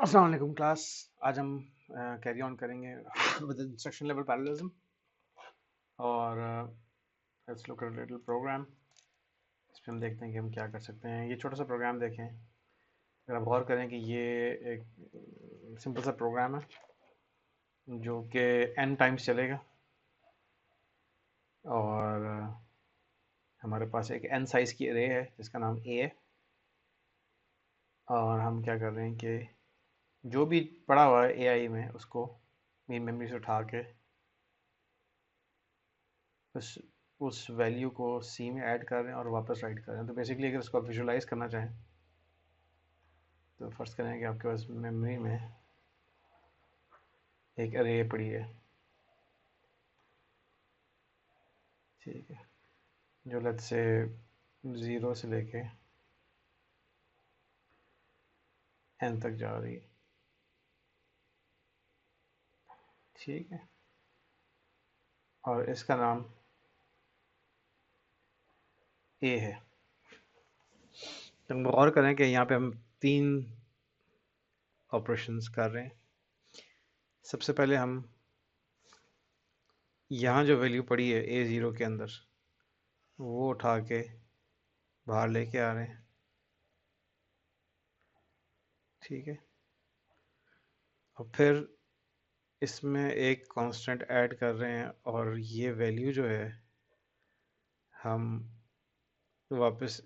अस्सलाम वालेकुम क्लास। आज हम कैरी ऑन करेंगे विद इंस्ट्रक्शन लेवल पैरेललिज्म और let's look at little program. इस पर हम देखते हैं कि हम क्या कर सकते हैं। ये छोटा सा प्रोग्राम देखें, अगर आप गौर करें कि ये एक सिंपल सा प्रोग्राम है जो कि n टाइम्स चलेगा और हमारे पास एक n साइज़ की अरे है जिसका नाम a है। और हम क्या कर रहे हैं कि जो भी पड़ा हुआ है AI में उसको मेन मेमोरी से उठा के उस वैल्यू को सी में ऐड कर रहे हैं और वापस राइट कर रहे हैं। तो बेसिकली अगर इसको आप विजुलाइज करना चाहें तो फर्स्ट करें कि आपके पास मेमोरी में एक अरे पड़ी है, ठीक है, जो लेट्स से 0 से लेके n तक जा रही है, ठीक है, और इसका नाम a है। तो हम गौर करें कि यहाँ पे हम 3 ऑपरेशंस कर रहे हैं। सबसे पहले हम यहाँ जो वैल्यू पड़ी है a0 के अंदर वो उठा के बाहर लेके आ रहे हैं, ठीक है, और फिर इसमें एक कांस्टेंट ऐड कर रहे हैं और ये वैल्यू जो है हम वापस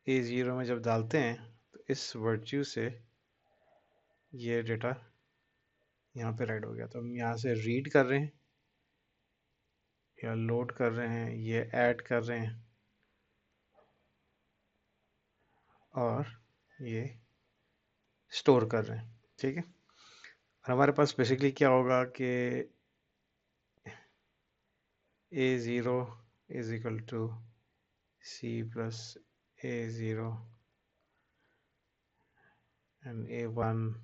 a0 में जब डालते हैं तो इस वर्च्यू से ये डेटा यहाँ पे राइट हो गया। तो हम यहाँ से रीड कर रहे हैं या लोड कर रहे हैं, ये ऐड कर रहे हैं और ये स्टोर कर रहे हैं, ठीक है। और हमारे पास बेसिकली क्या होगा कि a0 is equal to c plus a0 and a1,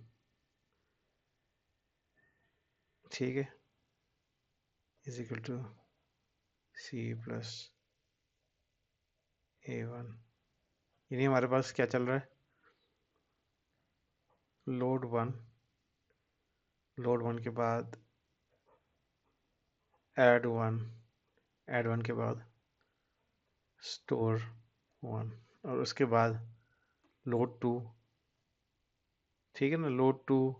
ठीक है, is equal to c plus a1। यानी हमारे पास क्या चल रहा है, लोड वन के बाद ऐड वन के बाद स्टोर वन और उसके बाद लोड टू, ठीक है ना, load two,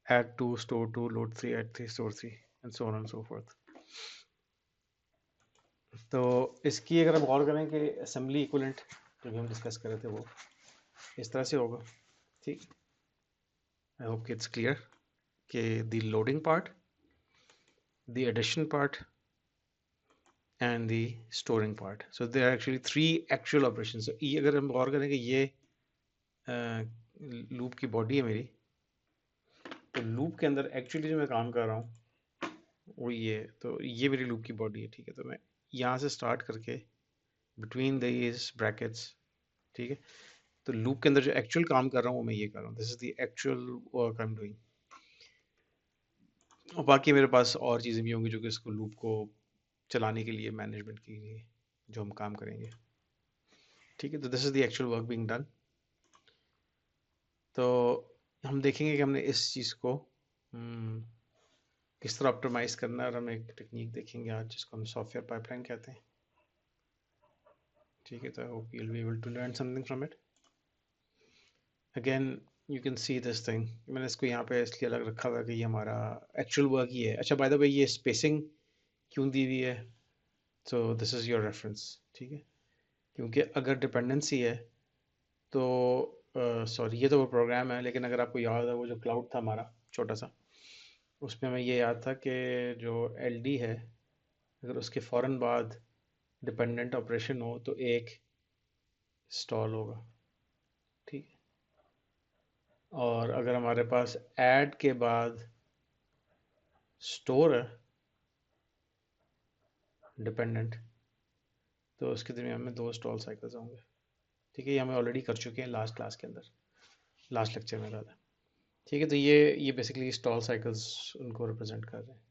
add two, store two, load three, add three, store three, and so on and so forth. तो इसकी अगर हम गौर करें कि असेंबली इक्विवेलेंट जो भी हम डिस्कस कर रहे थे वो इस तरह से होगा, ठीक। आई होप कि इट्स क्लियर कि the loading part, the addition part and the storing part. So there are actually 3 actual operations. So ये अगर हम गौर करें कि ये लूप की बॉडी है मेरी, तो लूप के अंदर एक्चुअली जो मैं काम कर रहा हूँ वो ये, तो ये मेरी लूप की बॉडी है, ठीक है। तो मैं यहाँ से स्टार्ट करके बिटवीन दीज ब्रैकेट्स, ठीक है, तो लूप के अंदर जो एक्चुअल काम कर रहा हूँ वो मैं ये कर रहा हूँ। This is the actual work I am doing. और बाकी मेरे पास और चीज़ें भी होंगी जो कि इसको लूप को चलाने के लिए, मैनेजमेंट के लिए जो हम काम करेंगे, ठीक है। तो this is the actual work being done. तो हम देखेंगे कि हमने इस चीज़ को किस तरह ऑप्टिमाइज करना है और हम एक टेक्निक देखेंगे आज जिसको हम सॉफ्टवेयर पाइपलाइन कहते हैं, ठीक है। तो I hope you will be able to learn something from it. Again you can see this thing, मैंने इसको यहाँ पे इसलिए अलग रखा हुआ है कि ये हमारा एक्चुअल वर्क ही है। अच्छा, बाय द वे ये स्पेसिंग क्यों दी हुई है, तो दिस इज़ योर रेफरेंस, ठीक है, क्योंकि अगर डिपेंडेंसी है तो सॉरी ये तो वो प्रोग्राम है, लेकिन अगर आपको याद है वो जो क्लाउड था हमारा छोटा सा, उसमें हमें ये याद था कि जो LD है अगर उसके फ़ौरन बाद डिपेंडेंट ऑपरेशन हो तो एक स्टॉल होगा, ठीक है। और अगर हमारे पास ऐड के बाद स्टोर है डिपेंडेंट, तो उसके दरमियान में 2 स्टॉल साइकिल्स होंगे, ठीक है। ये हमें ऑलरेडी कर चुके हैं लास्ट क्लास के अंदर, लास्ट लेक्चर में ज़्यादा, ठीक है। तो ये बेसिकली स्टॉल साइकिल्स उनको रिप्रेजेंट कर रहे हैं,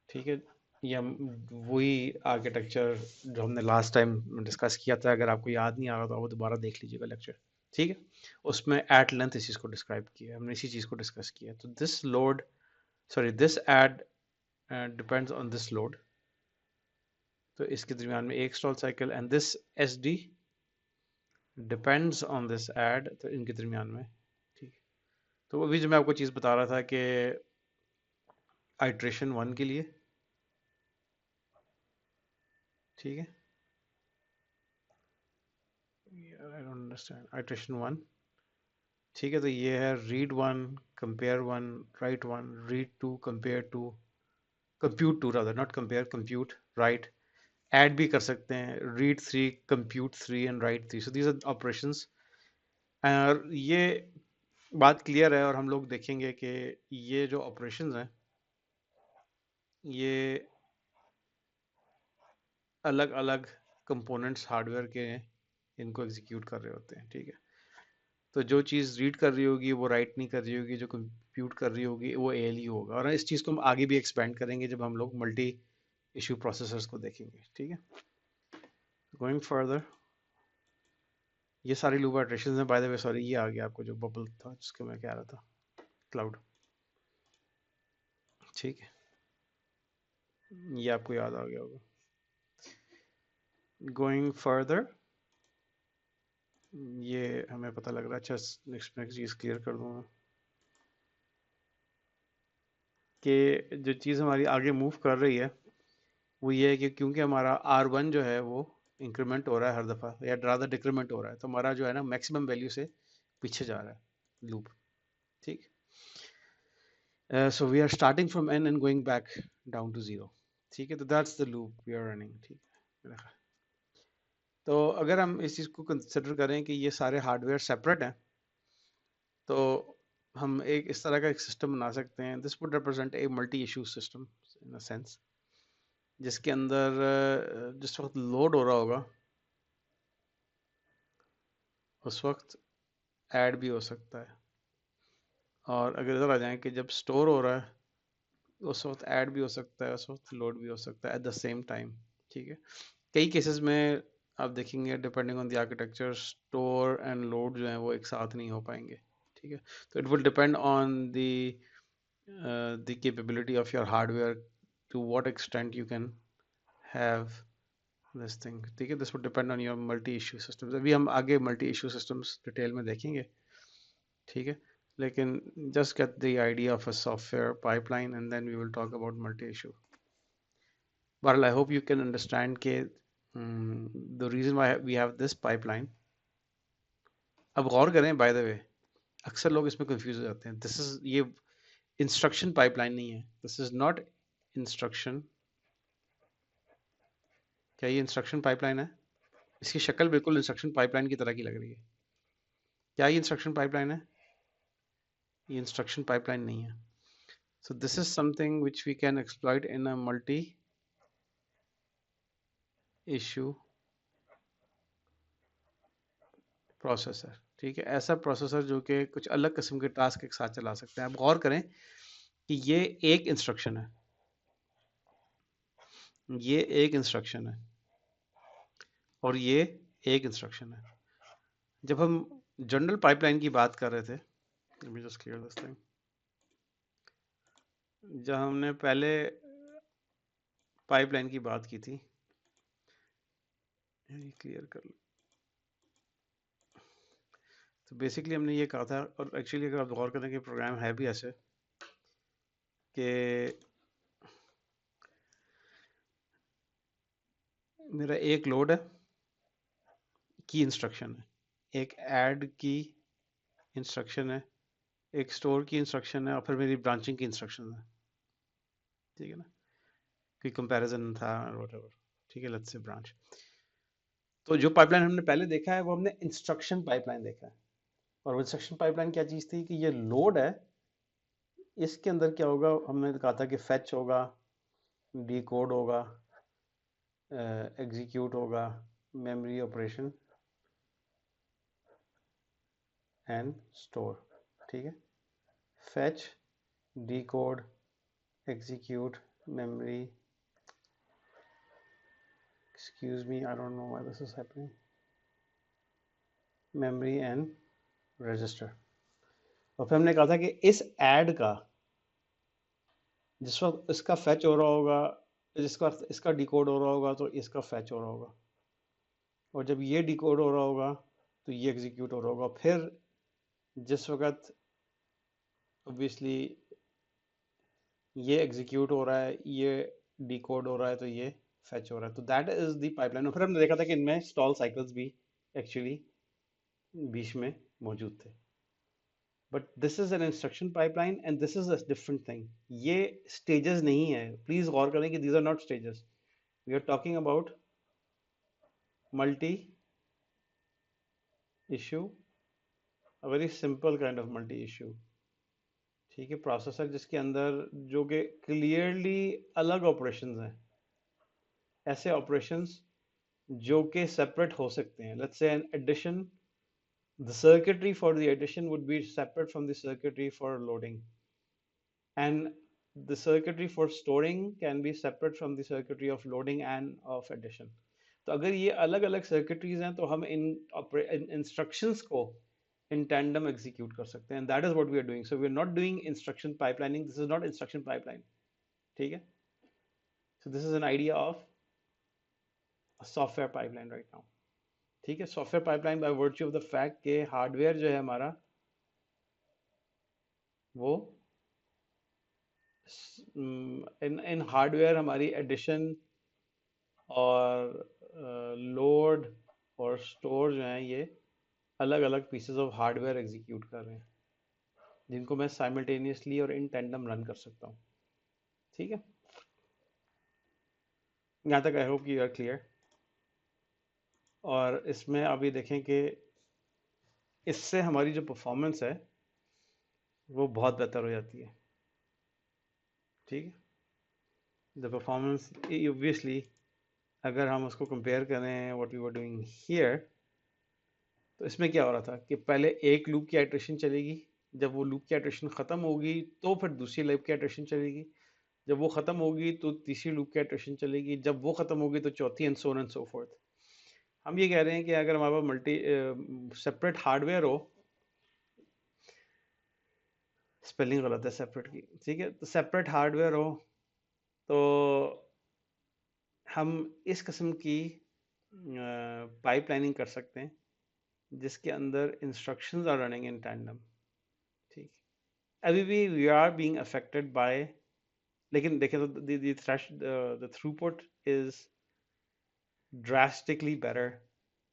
ठीक है। ये हम वही आर्किटेक्चर जो हमने लास्ट टाइम डिस्कस किया था, अगर आपको याद नहीं आ रहा तो वो दोबारा देख लीजिएगा लेक्चर, ठीक है, उसमें एट लेंथ इस चीज़ को डिस्क्राइब किया है, हमने इसी चीज़ को डिस्कस किया है। तो this load, sorry this add depends on this load, तो इसके दरमियान में एक stall cycle, and this S D depends on this add, तो इनके दरमियान में, ठीक है। तो अभी जो मैं आपको चीज़ बता रहा था कि आइट्रेशन 1 के लिए, ठीक है, आई डोंट अंडरस्टैंड, आइट्रेशन 1, ठीक है, तो ये है read 1, compare 1, write 1, read 2, compare 2, compute 2 rather, not compare, compute, write, add भी कर सकते हैं, read 3, compute 3 and write 3, so these are operations. और ये बात क्लियर है, और हम लोग देखेंगे कि ये जो ऑपरेशंस हैं ये अलग अलग कंपोनेंट्स हार्डवेयर के हैं, इनको एग्जीक्यूट कर रहे होते हैं, ठीक है। तो जो चीज़ रीड कर रही होगी वो राइट नहीं कर रही होगी, जो कंप्यूट कर रही होगी वो एएलयू होगा, और इस चीज़ को हम आगे भी एक्सपेंड करेंगे जब हम लोग मल्टी इशू प्रोसेसर्स को देखेंगे, ठीक है। गोइंग फर्दर, ये सारी लूप इटरेशंस हैं, बाय द वे सॉरी ये आ गया आपको जो बबल था जिसको मैं कह रहा था, क्लाउड, ठीक है, ये आपको याद आ गया होगा। गोइंग फर्दर, ये हमें पता लग रहा है, अच्छा नेक्स्ट नेक्स्ट चीज़ क्लियर कर दूँ कि जो चीज़ हमारी आगे मूव कर रही है वो ये है कि क्योंकि हमारा R1 जो है वो इंक्रीमेंट हो रहा है हर दफ़ा, या ज़्यादा डिक्रीमेंट हो रहा है, तो हमारा जो है ना मैक्सिमम वैल्यू से पीछे जा रहा है लूप, ठीक। So we are starting from n and going back down to 0, ठीक है, तो that's the loop we are running, ठीक है। तो अगर हम इस चीज़ को कंसिडर करें कि ये सारे हार्डवेयर सेपरेट हैं, तो हम एक इस तरह का एक सिस्टम बना सकते हैं, this would represent a multi issue system in a sense, जिसके अंदर जिस वक्त लोड हो रहा होगा उस वक्त ऐड भी हो सकता है, और अगर इधर आ जाएं कि जब स्टोर हो रहा है उस वक्त ऐड भी हो सकता है, उस वक्त लोड भी हो सकता है एट द सेम टाइम, ठीक है। कई केसेस में आप देखेंगे depending on the architecture store and load जो है वो एक साथ नहीं हो पाएंगे, ठीक है। तो it will depend on the capability of your hardware, to what extent you can have this thing, ठीक है। This would depend on your multi issue systems, अभी हम आगे मल्टी इशू सिस्टम्स डिटेल में देखेंगे, ठीक है। लेकिन just get the idea of a software pipeline and then we will talk about multi-issue. But I hope you can understand के the reason why we have this pipeline. अब गौर करें by the way, अक्सर लोग इसमें confuse हो जाते हैं, this is ये instruction pipeline नहीं है, this is not instruction, क्या ये instruction pipeline है? इसकी शक्ल बिल्कुल instruction pipeline की तरह की लग रही है, क्या ये instruction pipeline है? ये instruction pipeline नहीं है, so this is something which we can exploit in a multi-issue processor, ठीक है, ऐसा प्रोसेसर जो कि कुछ अलग किस्म के टास्क एक साथ चला सकते हैं। आप गौर करें कि ये एक इंस्ट्रक्शन है, ये एक इंस्ट्रक्शन है, और ये एक इंस्ट्रक्शन है। जब हम जनरल पाइपलाइन की बात कर रहे थे, let me just clear this thing, जब हमने पहले पाइपलाइन की बात की थी, क्लियर कर लो, तो बेसिकली हमने ये कहा था, और एक्चुअली अगर आप गौर करें कि प्रोग्राम है भी ऐसे कि मेरा एक लोड है की इंस्ट्रक्शन है, एक ऐड की इंस्ट्रक्शन है, एक स्टोर की इंस्ट्रक्शन है, और फिर मेरी ब्रांचिंग की इंस्ट्रक्शन है, ठीक है ना, कोई कंपैरिजन था व्हाटएवर, ठीक है, लेट्स से ब्रांच। तो जो पाइपलाइन हमने पहले देखा है वो हमने इंस्ट्रक्शन पाइपलाइन देखा है, और वो इंस्ट्रक्शन पाइपलाइन क्या चीज़ थी कि ये लोड है, इसके अंदर क्या होगा, हमने कहा था कि फेच होगा, डिकोड होगा, एग्जीक्यूट होगा, मेमोरी ऑपरेशन एंड स्टोर, ठीक है, fetch, decode, execute, memory, excuse me, I don't know why this is happening, memory and register. और फिर हमने कहा था कि इस ऐड का जिस वक्त इसका फैच हो रहा होगा, जिसका इसका डिकोड हो रहा होगा तो इसका फैच हो रहा होगा, और जब ये डिकोड हो रहा होगा तो ये एग्जीक्यूट हो रहा होगा। फिर जिस वक्त ऑब्वियसली ये एग्जीक्यूट हो रहा है, ये डिकोड हो रहा है, तो ये फैच हो रहा है। तो दैट इज द पाइपलाइन। और फिर हमने देखा था कि इनमें स्टॉल साइकिल्स भी एक्चुअली बीच में मौजूद थे। But this is an instruction pipeline and this is a different thing. ये स्टेजेस नहीं है, प्लीज गौर करें कि these are not stages. We are talking about multi issue, a very simple kind of multi issue. ठीक है, processor जिसके अंदर जो कि क्लियरली अलग ऑपरेशंस हैं, ऐसे ऑपरेशंस जो कि सेपरेट हो सकते हैं। Let's say an addition, the circuitry for the addition would be separate from the circuitry for loading, and the circuitry for storing can be separate from the circuitry of loading and of addition. तो अगर ये अलग अलग सर्किटरीज हैं तो हम इन instructions को in tandem execute कर सकते हैं, and that is what we are doing. So we are not doing instruction pipelining. This is not instruction pipeline. ठीक है? So this is an idea of a software pipeline right now. ठीक है, software pipeline by virtue of the fact कि hardware जो है हमारा वो इन hardware हमारी एडिशन और लोड और स्टोर जो है ये अलग अलग पीसेस ऑफ हार्डवेयर एग्जीक्यूट कर रहे हैं, जिनको मैं साइमल्टेनियसली और इन टेंडम रन कर सकता हूँ। ठीक है, यहाँ तक I hope you are clear. और इसमें अभी देखें कि इससे हमारी जो परफॉर्मेंस है वो बहुत बेहतर हो जाती है। ठीक है, द परफॉर्मेंस ऑब्वियसली अगर हम उसको कंपेयर करें what we were doing here, तो इसमें क्या हो रहा था कि पहले एक लूप की आइट्रेशन चलेगी, जब वो लूप की आइट्रेशन ख़त्म होगी तो फिर दूसरी लूप की आइट्रेशन चलेगी, जब वो ख़त्म होगी तो तीसरी लूप की आइट्रेशन चलेगी, जब वो ख़त्म होगी तो चौथी, and so on and so fourth. हम ये कह रहे हैं कि अगर हमारे पास मल्टी सेपरेट हार्डवेयर हो, स्पेलिंग गलत है सेपरेट की, ठीक है, तो सेपरेट हार्डवेयर हो तो हम इस किस्म की पाइपलाइनिंग कर सकते हैं जिसके अंदर instructions are running in tandem. ठीक, अभी भी we are being affected by, लेकिन देखें तो the throughput is drastically better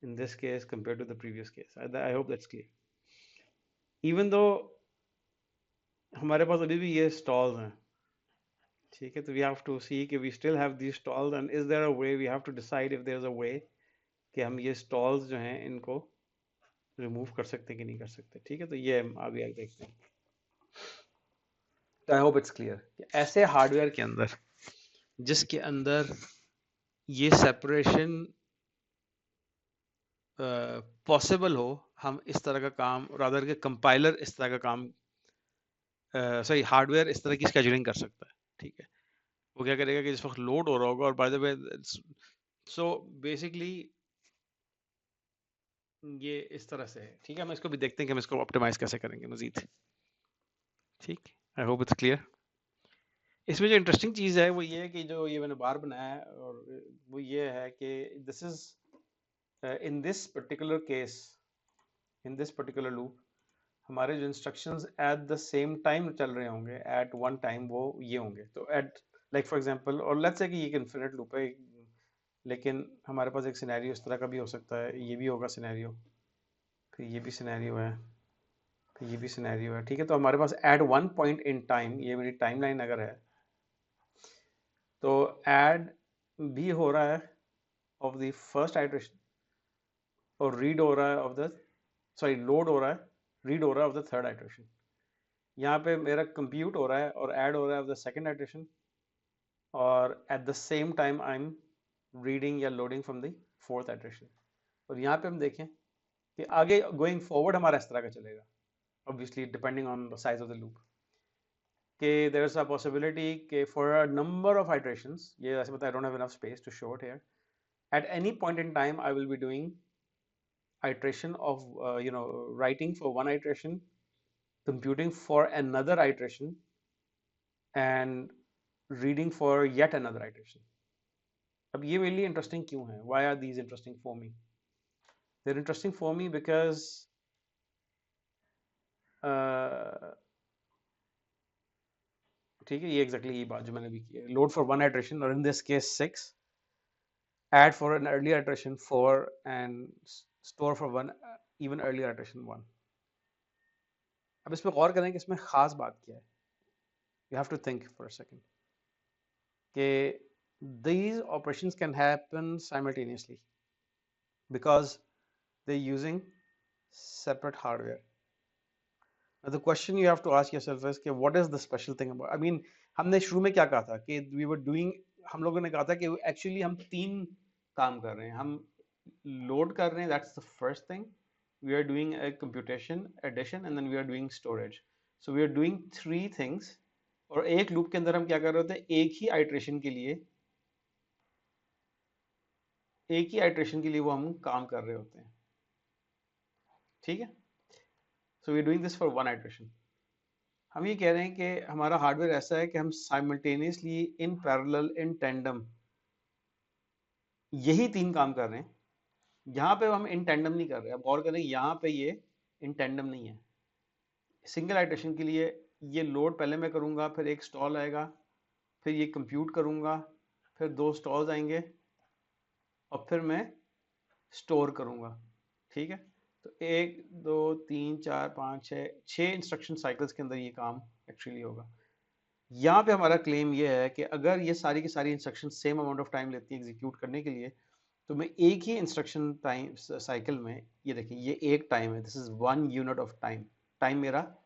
in this case compared to the previous case. I hope that's clear. Even though हमारे पास अभी भी ये stalls हैं, ठीक है, तो we have to see कि we still have these stalls, and is there a way, we have to decide if there's a way कि हम ये stalls जो हैं इनको remove कर सकते हैं कि नहीं कर सकते। ठीक है, तो ये हम आगे आगे देखते हैं। तो आई होप इट्स क्लियर कि ऐसे हार्डवेयर के अंदर जिसके अंदर ये सेपरेशन पॉसिबल हो, हम इस तरह का काम, रादर के कंपाइलर इस तरह का काम, सॉरी हार्डवेयर इस तरह की स्केजुलिंग कर सकता है। ठीक है, वो क्या करेगा कि जिस वक्त लोड हो रहा होगा, और by the way so basically ये इस तरह से है। ठीक है, हम इसको भी देखते हैं कि हम इसको ऑप्टिमाइज कैसे करेंगे मजीद। ठीक, आई होप इट्स क्लियर। इसमें जो इंटरेस्टिंग चीज़ है वो ये है कि जो ये मैंने बार बनाया है, और वो ये है कि this is in this particular case, in this particular loop, हमारे जो instructions eight the same time चल रहे होंगे, एट वन टाइम वो ये होंगे। तो एट लाइक फॉर एग्जांपल, और लेट्स से कि ये एक इन्फिनिट लूप है, लेकिन हमारे पास एक सिनेरियो इस तरह का भी हो सकता है, ये भी होगा सिनेरियो, फिर ये भी सिनेरियो है, फिर ये भी सिनेरियो है। ठीक है, तो हमारे पास at one point in time, ये मेरी टाइमलाइन अगर है, तो ऐड भी हो रहा है ऑफ द फर्स्ट आइट्रेशन, और रीड हो रहा है ऑफ द, सॉरी लोड हो रहा है, रीड हो रहा है ऑफ द थर्ड आइट्रेशन। यहाँ पे मेरा कंप्यूट हो रहा है और ऐड हो रहा है ऑफ द सेकंड आइट्रेशन, और at the same time I am reading या loading from the fourth iteration. और यहाँ पे हम देखें कि आगे गोइंग फॉरवर्ड हमारा इस तरह का चलेगा, obviously depending on the size of the loop, कि देयर इज अ पॉसिबिलिटी कि for a number of iterations, ये ऐसे बताया, I don't have enough space to show it here, at any point in time I will be doing iteration of writing for one iteration, computing for another iteration, and reading for yet another iteration. अब ये मेरे लिए interesting क्यों है? Why are these interesting for me? They're interesting for me because ठीक है, ये exactly ये बात जो मैंने भी की है, लोड फॉर वन आइटरेशन और in this case 6, add for an early iteration 4 and store for one even early iteration 1. अब इसमें गौर करें कि इसमें खास बात क्या है. You have to think for a second कि these operations can happen simultaneously because they're using separate hardware. Now the question you have to ask yourself is कि what is the special thing about, I mean, हमने शुरू में क्या कहा था कि we were doing, हम लोगों ने कहा था कि एक्चुअली हम 3 काम कर रहे हैं. हम लोड कर रहे हैं, that's the first thing. We are doing a computation, addition, and then we are doing storage. So we are doing 3 things. और एक लूप के अंदर हम क्या कर रहे होते हैं, एक ही आइट्रेशन के लिए वो हम काम कर रहे होते हैं. ठीक है. So we are doing this for one iteration. हम ये कह रहे हैं कि हमारा हार्डवेयर ऐसा है कि हम simultaneously, in parallel, in tandem यही 3 काम कर रहे हैं. यहाँ पे हम इन टेंडम नहीं कर रहे. अब गौर करें, यहाँ पे ये इन टेंडम नहीं है. सिंगल आइट्रेशन के लिए ये लोड पहले मैं करूँगा, फिर एक स्टॉल आएगा, फिर ये कंप्यूट करूँगा, फिर 2 स्टॉल्स आएंगे और फिर मैं स्टोर करूँगा. ठीक है. तो 1 2 3 4 5 6 इंस्ट्रक्शन साइकिल्स के अंदर ये काम एक्चुअली होगा. यहाँ पे हमारा क्लेम ये है कि अगर ये सारी की सारी instruction same amount of time लेती है एग्जीक्यूट करने के लिए, तो मैं एक ही इंस्ट्रक्शन टाइम साइकिल में, ये देखिए ये एक टाइम है, this is 1 unit of time. Time मेरा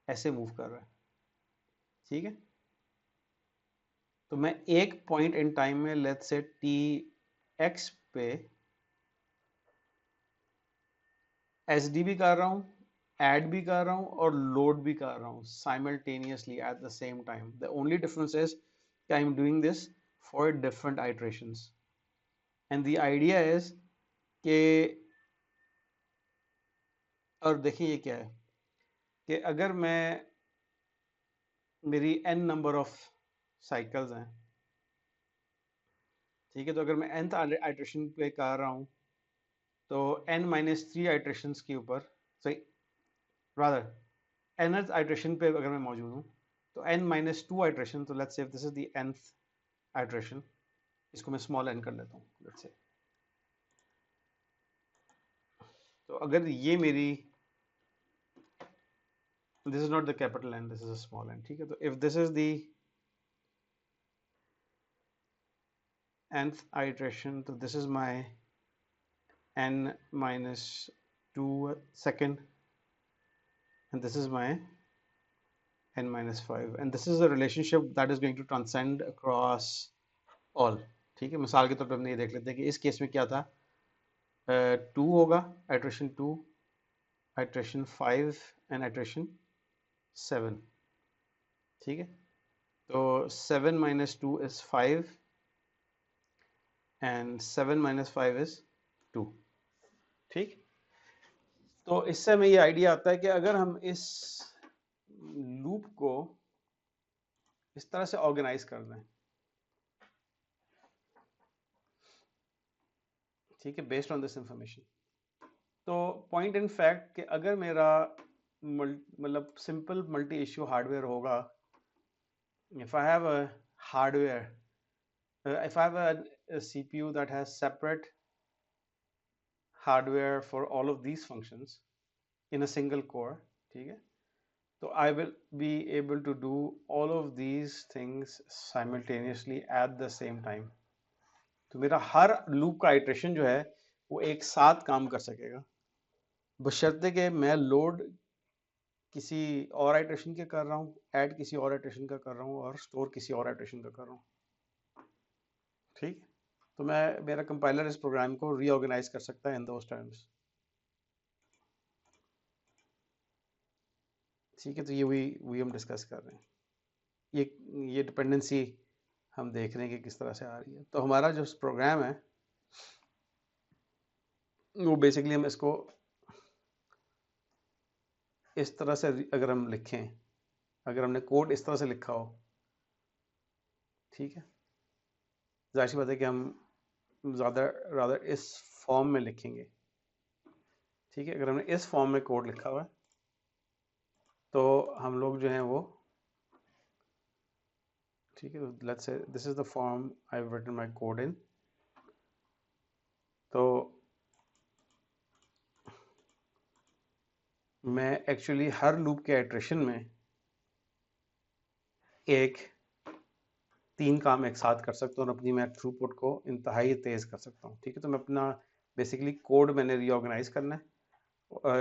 ऐसे मूव कर रहा है. ठीक है. तो मैं एक पॉइंट इन टाइम में लेट्स से टी एक्स पे एस डी भी कर रहा हूँ, ऐड भी कर रहा हूँ और लोड भी कर रहा हूँ simultaneously eight the same time. The only difference is I am doing this for different iterations. And the idea is कि, और देखिए ये क्या है कि अगर मैं, मेरी n नंबर ऑफ साइकिल्स हैं. ठीक है. तो अगर मैं nth आइट्रेशन पे कर रहा हूँ तो n-3 आइट्रेशंस के ऊपर, सही, रादर nth आइट्रेशन पे अगर मैं मौजूद हूँ तो n-2 आइट्रेशन, तो let's say this is the nth iteration, इसको मैं स्मॉल n कर लेता हूँ लेट्स से. तो अगर ये मेरी, this is not the capital N, this is a small n. ठीक है. तो if this is the nth iteration, तो this is my n-2 second, and this is my n-5, and this is a relationship that is going to transcend across all. ठीक है. मिसाल के तौर पर हमने ये देख लेते हैं कि इस केस में क्या था, 2 होगा, आइट्रेशन 2, आइट्रेशन 5 एंड आइट्रेशन 7. ठीक है. तो 7 - 2 is 5 and 7 - 5 is 2. ठीक. तो इससे हमें ये आइडिया आता है कि अगर हम इस लूप को इस तरह से ऑर्गेनाइज कर दें, ठीक है, बेस्ड ऑन दिस इंफॉर्मेशन, तो पॉइंट इन फैक्ट कि अगर मेरा मतलब सिंपल मल्टी इश्यू हार्डवेयर होगा, if I have a hardware, if I have a CPU that has separate hardware for all of these functions in a single core, ठीक है, तो I will be able to do all of these things simultaneously at the same time. तो मेरा हर loop का iteration जो है वो एक साथ काम कर सकेगा, बशर्ते कि मैं लोड किसी और आइट्रेशन के कर रहा हूँ, ऐड किसी और आइट्रेशन का कर रहा हूँ और स्टोर किसी और आइट्रेशन का कर रहा हूँ. ठीक. तो मैं, मेरा कंपाइलर इस प्रोग्राम को रीऑर्गेनाइज कर सकता है इन दोस टर्म्स. ठीक है. तो ये वही हम डिस्कस कर रहे हैं. ये डिपेंडेंसी हम देख रहे हैं कि किस तरह से आ रही है. तो हमारा जो प्रोग्राम है वो बेसिकली हम इसको इस तरह से अगर हम लिखें, अगर हमने कोड इस तरह से लिखा हो, ठीक है, जाहिर सी बात है कि हम ज़्यादा रादर इस फॉर्म में लिखेंगे, ठीक है। अगर हमने इस फॉर्म में कोड लिखा हुआ है तो हम लोग जो हैं वो, ठीक है, let's say this is the form I have written my code in. तो मैं एक्चुअली हर लूप के आइट्रेशन में एक 3 काम एक साथ कर सकता हूँ और अपनी मैं थ्रूपुट को इंतहाई तेज कर सकता हूँ, ठीक है। तो मैं अपना बेसिकली कोड मैंने रीऑर्गेनाइज करना है,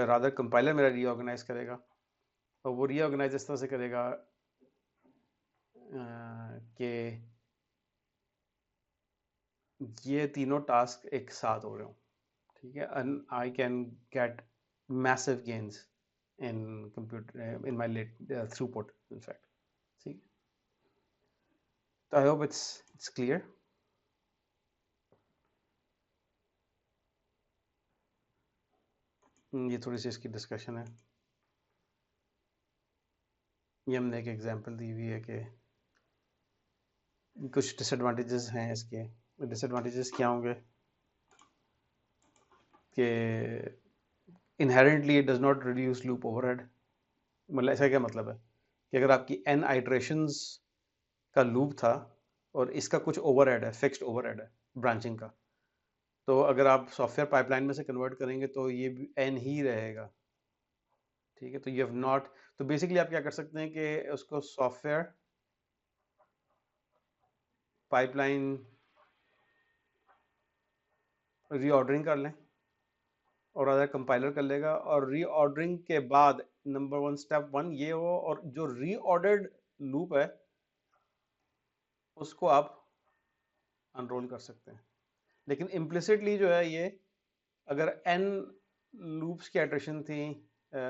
रादर कंपाइलर मेरा रीऑर्गेनाइज करेगा, और वो रीऑर्गेनाइज इस तरह से करेगा कि ये तीनों टास्क एक साथ हो रहे हो, ठीक है, and I can get massive gains in computer in my throughput in fact, ठीक है। तो आई होप इट्स क्लियर। ये थोड़ी सी इसकी डिस्कशन है, ये हमने एक एग्जांपल दी हुई है कि कुछ डिसएडवांटेजेस हैं इसके। डिसएडवांटेजेस क्या होंगे कि inherently it does not reduce loop overhead. मतलब ऐसा क्या मतलब है कि अगर आपकी n आइट्रेशंस का लूप था और इसका कुछ ओवरहेड है, फिक्स्ड ओवरहेड है ब्रांचिंग का, तो अगर आप सॉफ्टवेयर पाइपलाइन में से कन्वर्ट करेंगे तो ये n ही रहेगा, ठीक है। तो यू हैव नॉट, तो बेसिकली आप क्या कर सकते हैं कि उसको सॉफ्टवेयर पाइपलाइन रीऑर्डरिंग कर लें और अगर कंपाइलर कर लेगा, और रीऑर्डरिंग के बाद नंबर 1 स्टेप 1 ये हो, और जो रीऑर्डर्ड लूप है उसको आप अनरोल कर सकते हैं। लेकिन इम्प्लिसिटली जो है ये, अगर n लूप्स की आइट्रेशन थी,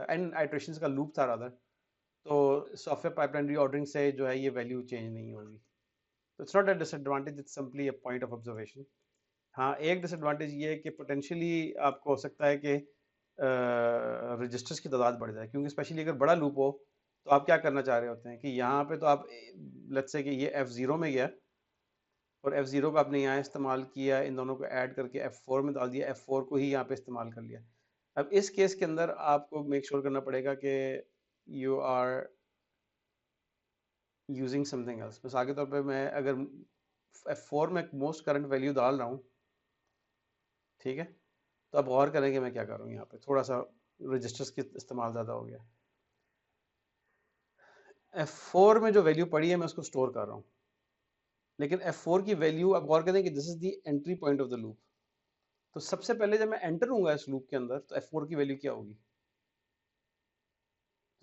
n आइट्रेशंस का लूप था रादर, तो सॉफ्टवेयर पाइपलाइन रीऑर्डरिंग से जो है ये वैल्यू चेंज नहीं होगी। तो it's not a disadvantage, it's simply a point of observation. हाँ, एक डिसएडवांटेज ये है कि पोटेंशियली आपको हो सकता है कि रजिस्टर्स की तादाद बढ़ जाए, क्योंकि स्पेशली अगर बड़ा लूप हो तो आप क्या करना चाह रहे होते हैं कि यहाँ पे तो आप लेट्स से कि ये F0 में गया और F0 को आपने यहाँ इस्तेमाल किया, इन दोनों को ऐड करके F4 में डाल दिया, F4 को ही यहाँ पे इस्तेमाल कर लिया। अब इस केस के अंदर आपको मेक श्योर करना पड़ेगा कि you are using something else. मिसाल के तौर पे मैं अगर F4 में मोस्ट करंट वैल्यू डाल रहा हूँ, ठीक है, तो आप गौर करें कि मैं क्या कर रहा हूँ, यहाँ पे थोड़ा सा रजिस्टर्स की इस्तेमाल ज़्यादा हो गया। F4 में जो वैल्यू पड़ी है मैं उसको स्टोर कर रहा हूँ, लेकिन F4 की वैल्यू, आप गौर करें कि this is the entry point of the loop. तो सबसे पहले जब मैं एंटर होऊंगा इस लूप के अंदर तो F4 की वैल्यू क्या होगी।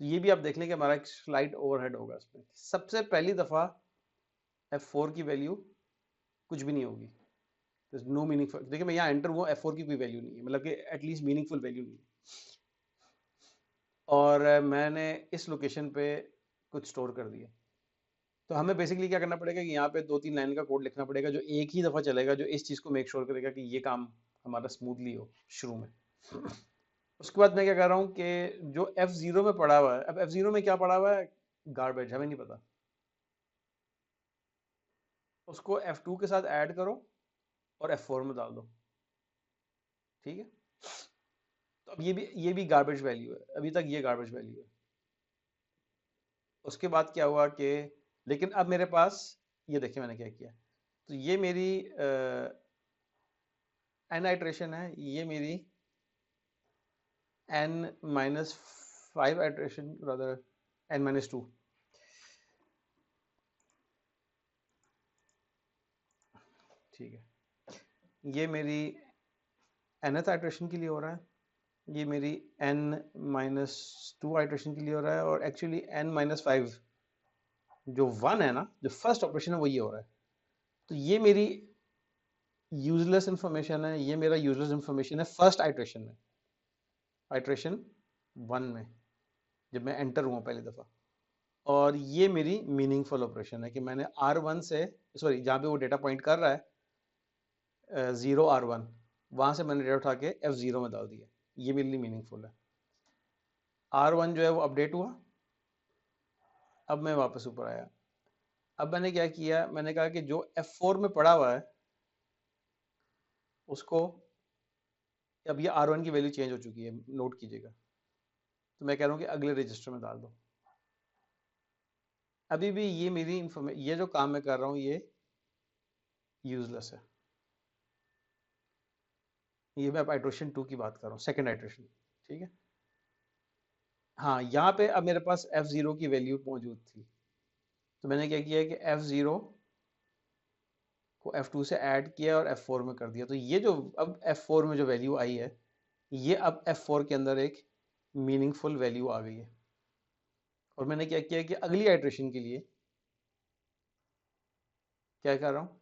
तो ये भी आप देख लें कि हमारा एक स्लाइड ओवरहेड होगा इसमें। सबसे पहली दफ़ा F4 की वैल्यू कुछ भी नहीं होगी, नो मीनिंगफुल। देखिए मैं यहाँ एंटर हुआ, F4 की कोई वैल्यू नहीं है, मतलब कि एटलीस्ट मीनिंगफुल वैल्यू नहीं है, और मैंने इस लोकेशन पे कुछ स्टोर कर दिया। तो हमें बेसिकली क्या करना पड़ेगा कि यहाँ पे 2-3 लाइन का कोड लिखना पड़ेगा जो एक ही दफ़ा चलेगा, जो इस चीज़ को मेक श्योर करेगा कि ये काम हमारा स्मूथली हो शुरू में। उसके बाद मैं क्या कर रहा हूँ कि जो F0 में पड़ा हुआ है, अब F0 में क्या पड़ा हुआ है, गार्बेज, हमें नहीं पता, उसको F2 के साथ ऐड करो और F4 में डाल दो, ठीक है। तो अब ये भी गार्बेज वैल्यू है, अभी तक ये गार्बेज वैल्यू है। उसके बाद क्या हुआ कि, लेकिन अब मेरे पास, ये देखिए मैंने क्या किया, तो ये मेरी n आइट्रेशन है, ये मेरी n-5 आइट्रेशन, रादर n-2, ठीक है। ये मेरी nth आइट्रेशन के लिए हो रहा है, ये मेरी n-2 आइट्रेशन के लिए हो रहा है, और एक्चुअली n-5 जो 1 है ना, जो फर्स्ट ऑपरेशन है वो ये हो रहा है। तो ये मेरी यूजलेस इंफॉर्मेशन है, ये मेरा यूजलेस इंफॉर्मेशन है फर्स्ट आइट्रेशन में, आइट्रेशन 1 में, जब मैं एंटर हुआ पहली दफ़ा। और ये मेरी मीनिंगफुल ऑपरेशन है कि मैंने R1 से, सॉरी, जहाँ पे वो डेटा पॉइंट कर रहा है 0 R1, वहां से मैंने डेटा उठा के F0 में डाल दिया, ये मेरे लिए मीनिंगफुल है। R1 जो है वो अपडेट हुआ, अब मैं वापस ऊपर आया। अब मैंने क्या किया, मैंने कहा कि जो F4 में पड़ा हुआ है उसको, अब ये R1 की वैल्यू चेंज हो चुकी है, नोट कीजिएगा, तो मैं कह रहा हूँ कि अगले रजिस्टर में डाल दो। अभी भी ये मेरी ये जो काम मैं कर रहा हूँ ये यूजलेस है। ये मैं अब आइट्रेशन 2 की बात कर रहा हूँ, सेकंड आइट्रेशन, ठीक है। हाँ, यहाँ पे अब मेरे पास F0 की वैल्यू मौजूद थी, तो मैंने क्या किया कि F0 को F2 से ऐड किया और F4 में कर दिया। तो ये जो अब F4 में जो वैल्यू आई है, ये अब F4 के अंदर एक मीनिंगफुल वैल्यू आ गई है। और मैंने क्या किया कि अगली आइट्रेशन के लिए क्या कर रहा हूँ,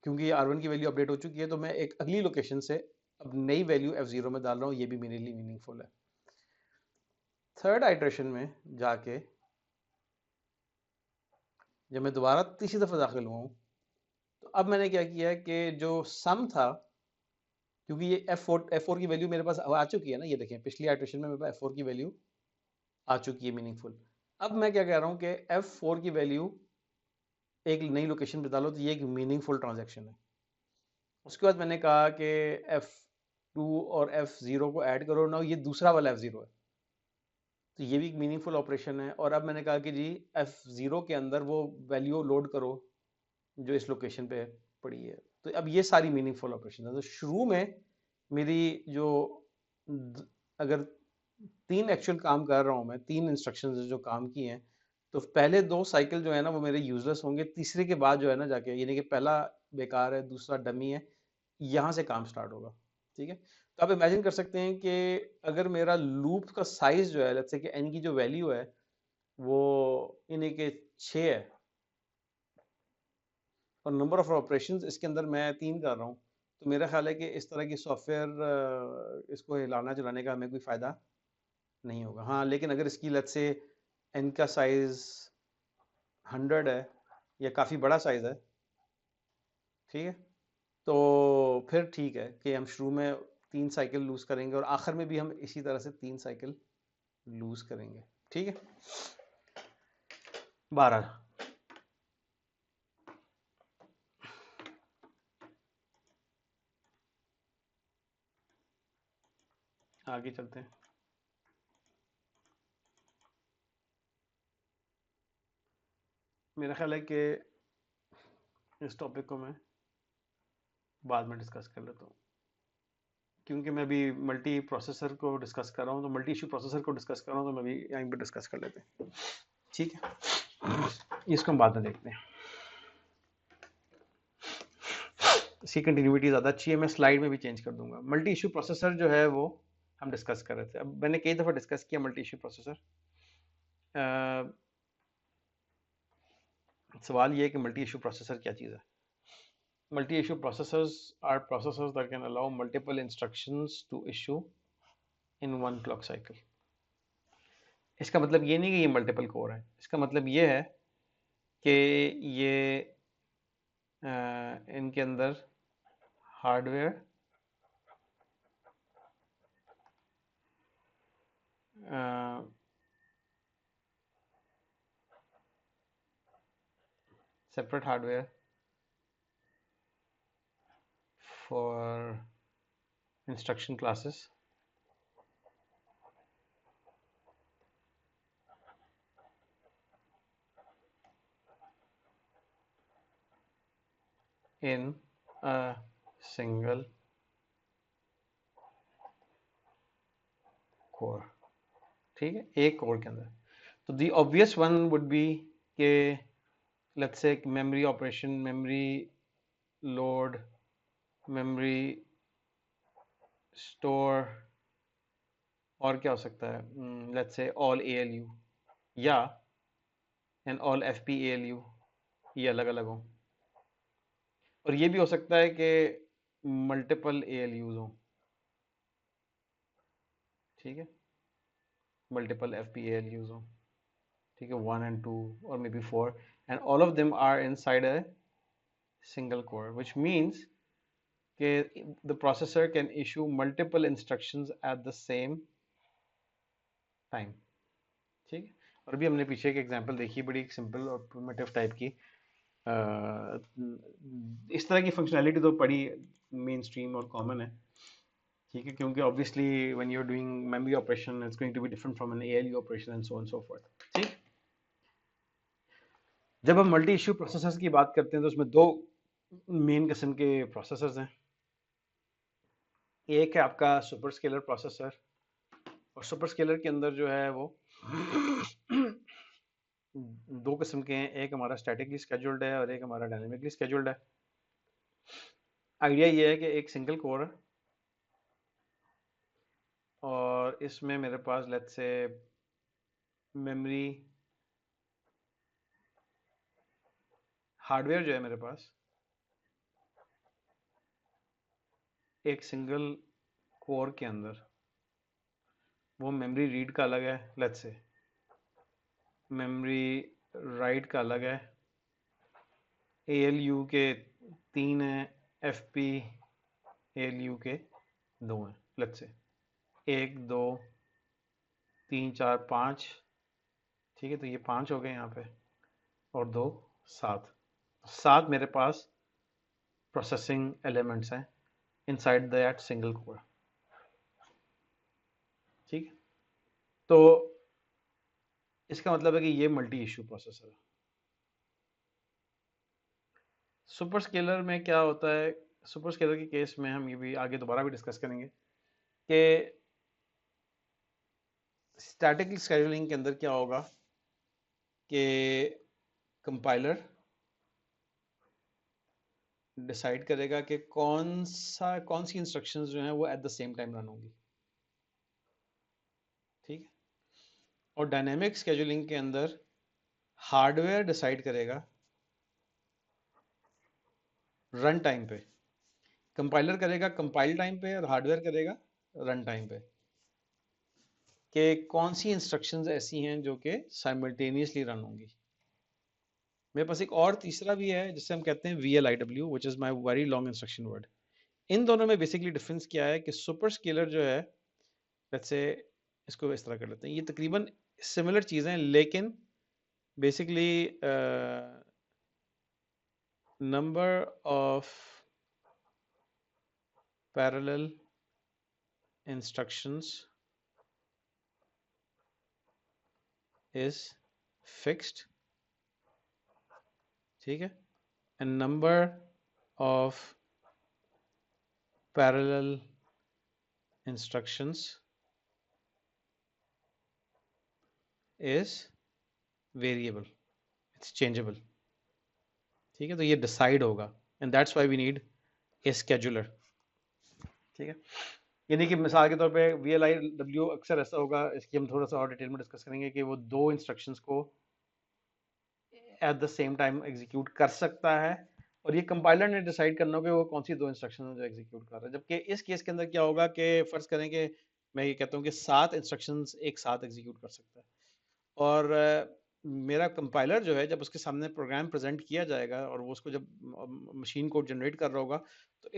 क्योंकि ये R1 की वैल्यू अपडेट हो चुकी है, तो मैं एक अगली लोकेशन से अब नई वैल्यू F0 में डाल रहा हूँ, ये भी मेरे लिए मीनिंगफुल है। थर्ड आइट्रेशन में जाके जब मैं दोबारा तीसरी दफ़ा दाखिल हुआ हूँ, तो अब मैंने क्या किया कि जो सम था, क्योंकि ये F4 की वैल्यू मेरे पास आ चुकी है ना, ये देखें पिछली आइट्रेशन में मेरे पास F4 की वैल्यू आ चुकी है मीनिंगफुल। अब मैं क्या कह रहा हूँ कि F4 की वैल्यू एक नई लोकेशन पे डालो, तो ये एक मीनिंगफुल ट्रांजैक्शन है। उसके बाद मैंने कहा कि F2 और F0 को ऐड करो ना, ये दूसरा वाला F0 है, तो ये भी एक मीनिंगफुल ऑपरेशन है। और अब मैंने कहा कि जी F0 के अंदर वो वैल्यू लोड करो जो इस लोकेशन पे पड़ी है। तो अब ये सारी मीनिंगफुल ऑपरेशन है। तो शुरू में मेरी जो अगर 3 एक्चुअल काम कर रहा हूँ मैं, 3 इंस्ट्रक्शंस जो काम की हैं, तो पहले 2 साइकिल जो है ना वो मेरे यूजलेस होंगे, तीसरे के बाद जो है ना जाके, यानी कि पहला बेकार है, दूसरा डमी है, यहाँ से काम स्टार्ट होगा, ठीक है। तो आप इमेजिन कर सकते हैं कि अगर मेरा लूप का साइज जो है, लेट्स से कि n की जो वैल्यू है वो यानी कि 6 है, और नंबर ऑफ ऑपरेशंस इसके अंदर मैं 3 कर रहा हूँ, तो मेरा ख्याल है कि इस तरह की सॉफ्टवेयर इसको हिलाना चलाने का हमें कोई फ़ायदा नहीं होगा। हाँ, लेकिन अगर इसकी लेट्स से n का साइज़ 100 है या काफ़ी बड़ा साइज़ है, ठीक है, तो फिर ठीक है कि हम शुरू में 3 साइकिल लूज़ करेंगे और आखिर में भी हम इसी तरह से 3 साइकिल लूज़ करेंगे, ठीक है। 12 आगे चलते हैं। मेरा ख्याल है कि इस टॉपिक को मैं बाद में डिस्कस कर लेता हूँ, क्योंकि मैं अभी मल्टी प्रोसेसर को डिस्कस कर रहा हूँ, तो मल्टी इशू प्रोसेसर को डिस्कस कर रहा हूँ, तो मैं भी यहीं पर डिस्कस कर लेते हैं, ठीक है। इसको हम बाद में देखते हैं, इसकी कंटिन्यूटी ज़्यादा अच्छी है, मैं स्लाइड में भी चेंज कर दूंगा। मल्टी इशू प्रोसेसर जो है वो हम डिस्कस कर रहे थे, अब मैंने कई दफ़ा डिस्कस किया मल्टी इशू प्रोसेसर। सवाल ये है कि मल्टी इशू प्रोसेसर क्या चीज़ है। Multi-issue processors are processors that can allow multiple instructions to issue in one clock cycle. इसका मतलब ये नहीं कि ये मल्टीपल कोर है, इसका मतलब ये है कि ये इनके अंदर hardware separate hardware for instruction classes in a single core, ठीक है, एक कोर के अंदर। तो the obvious one would be के let's say memory operation, memory load, memory store, और क्या हो सकता है, लेट्स से ऑल ALU या एंड ऑल FP ALU, ये अलग अलग हो। और ये भी हो सकता है कि मल्टीपल ALUs हो, ठीक है, मल्टीपल FP ALUs हो, ठीक है, 1 and 2 और maybe 4, and all of them are inside a single core, which means the processor can issue multiple instructions at the same time. ठीक है, और अभी हमने पीछे एक एग्जांपल देखी बड़ी सिंपल और प्रिमिटिव टाइप की। इस तरह की फंक्शनैलिटी तो बड़ी मेन स्ट्रीम और कॉमन है, ठीक है, क्योंकि obviously when you are doing memory operation it's going to be different from an ALU operation and so on so forth. ठीक, जब हम मल्टी इश्यू प्रोसेसर्स की बात करते हैं तो उसमें दो मेन किस्म के प्रोसेसर्स हैं। एक है आपका सुपर स्केलर प्रोसेसर, और सुपर स्केलर के अंदर जो है वो दो किस्म के हैं, एक हमारा स्टैटिकली स्केड्यूल्ड है और एक हमारा डायनेमिकली स्केड्यूल्ड है। आइडिया ये है कि एक सिंगल कोर है और इसमें मेरे पास लेट्स से मेमोरी हार्डवेयर जो है मेरे पास एक सिंगल कोर के अंदर वो मेमोरी रीड का अलग है, लेट्स से मेमोरी राइट का अलग है, एएलयू के 3 हैं, एफपी एएलयू के 2 हैं, लेट्स से 1 2 3 4 5, ठीक है, तो ये 5 हो गए यहाँ पे, और 2 7, 7 मेरे पास प्रोसेसिंग एलिमेंट्स हैं इनसाइड दैट सिंगल कोर। ठीक है, तो इसका मतलब है कि ये मल्टी इशू प्रोसेसर है। सुपर स्केलर में क्या होता है, सुपर स्केलर के केस में हम ये भी आगे दोबारा भी डिस्कस करेंगे कि स्टैटिक स्केड्यूलिंग के अंदर क्या होगा कि कंपाइलर डिसाइड करेगा कि कौन सी इंस्ट्रक्शंस जो हैं वो eight the same time run होंगी। ठीक है, और डायनेमिक स्केड्यूलिंग के अंदर हार्डवेयर डिसाइड करेगा रन टाइम पे, कंपाइलर करेगा कंपाइल टाइम पे और हार्डवेयर करेगा रन टाइम पे, कि कौन सी इंस्ट्रक्शंस ऐसी हैं जो कि साइमल्टेनियसली रन होंगी। मेरे पास एक और तीसरा भी है जिसे हम कहते हैं VLIW, which is my very long instruction word. इन दोनों में बेसिकली डिफरेंस क्या है कि सुपर स्केलर जो है, लेट्स से इसको इस तरह कर लेते हैं, ये तकरीबन सिमिलर चीज़ें हैं, लेकिन basically number of parallel instructions is fixed, ठीक है, and number of parallel instructions is variable, it's changeable. ठीक है, तो ये डिसाइड होगा, and that's why we need a scheduler. ठीक है, यानी कि मिसाल के तौर पे VLIW अक्सर ऐसा होगा, इसकी हम थोड़ा सा और डिटेल में डिस्कस करेंगे, कि वो दो इंस्ट्रक्शंस को eight the same time execute कर सकता है, और ये कंपाइलर ने डिसाइड करना होगा कि वो कौन सी दो इंस्ट्रक्शन जो एग्जीक्यूट कर रहा है। जबकि इस केस के अंदर क्या होगा कि फर्ज करें कि मैं ये कहता हूँ कि 7 इंस्ट्रक्शंस एक साथ एग्जीक्यूट कर सकता है, और मेरा कंपाइलर जो है जब उसके सामने प्रोग्राम प्रेजेंट किया जाएगा और वो उसको जब मशीन कोड जनरेट कर रहा होगा, तो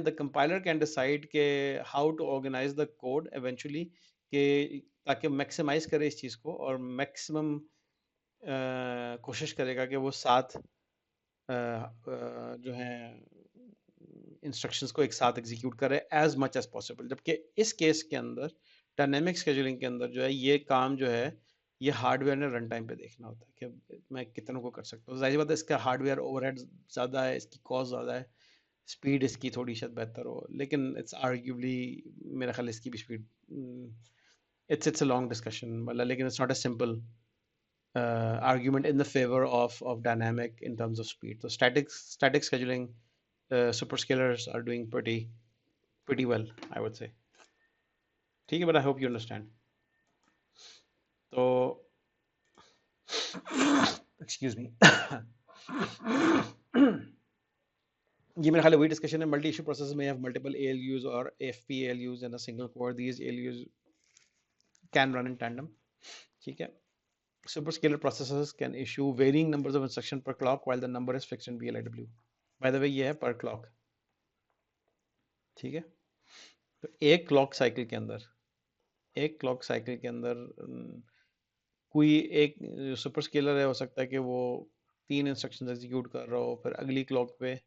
द कंपाइलर कैन डिसाइड के how to organise the code eventually, कि ताकि मैक्सिमाइज करे इस चीज़ को और मैक्सिमम कोशिश करेगा कि वो 7 जो है इंस्ट्रक्शंस को एक साथ एग्जीक्यूट करे एज मच एज पॉसिबल। जबकि इस केस के अंदर डायनेमिक शेड्यूलिंग के अंदर जो है ये काम जो है ये हार्डवेयर ने रन टाइम पे देखना होता है कि मैं कितनों को कर सकता हूँ। जाहिर बात है इसका हार्डवेयर ओवरहेड ज़्यादा है, इसकी कॉस्ट ज़्यादा है, स्पीड इसकी थोड़ी शायद बेहतर हो, लेकिन इट्स आर्ग्यूबली मेरा ख्याल इसकी भी speed, it's a long discussion, मतलब, लेकिन it's not a simple argument in the favor of dynamic in terms of speed. So static scheduling superscalers are doing pretty well, I would say. ठीक है, but I hope you understand. तो excuse me. ये मेरा ख्याल है वही discussion है। Multi issue process में have multiple ALUs or AFP ALUs and a single core. These ALUs can run in tandem. ठीक है, superscalar processors can issue varying numbers of instructions per clock while the number is fixed in VLIW. By the way ये है पर clock, ठीक है। तो एक clock cycle के अंदर, एक क्लॉक साइकिल के अंदर कोई एक सुपर स्केलर है, हो सकता है कि वो 3 इंस्ट्रक्शन एग्जीक्यूट कर रहा हो, फिर अगली क्लॉक पे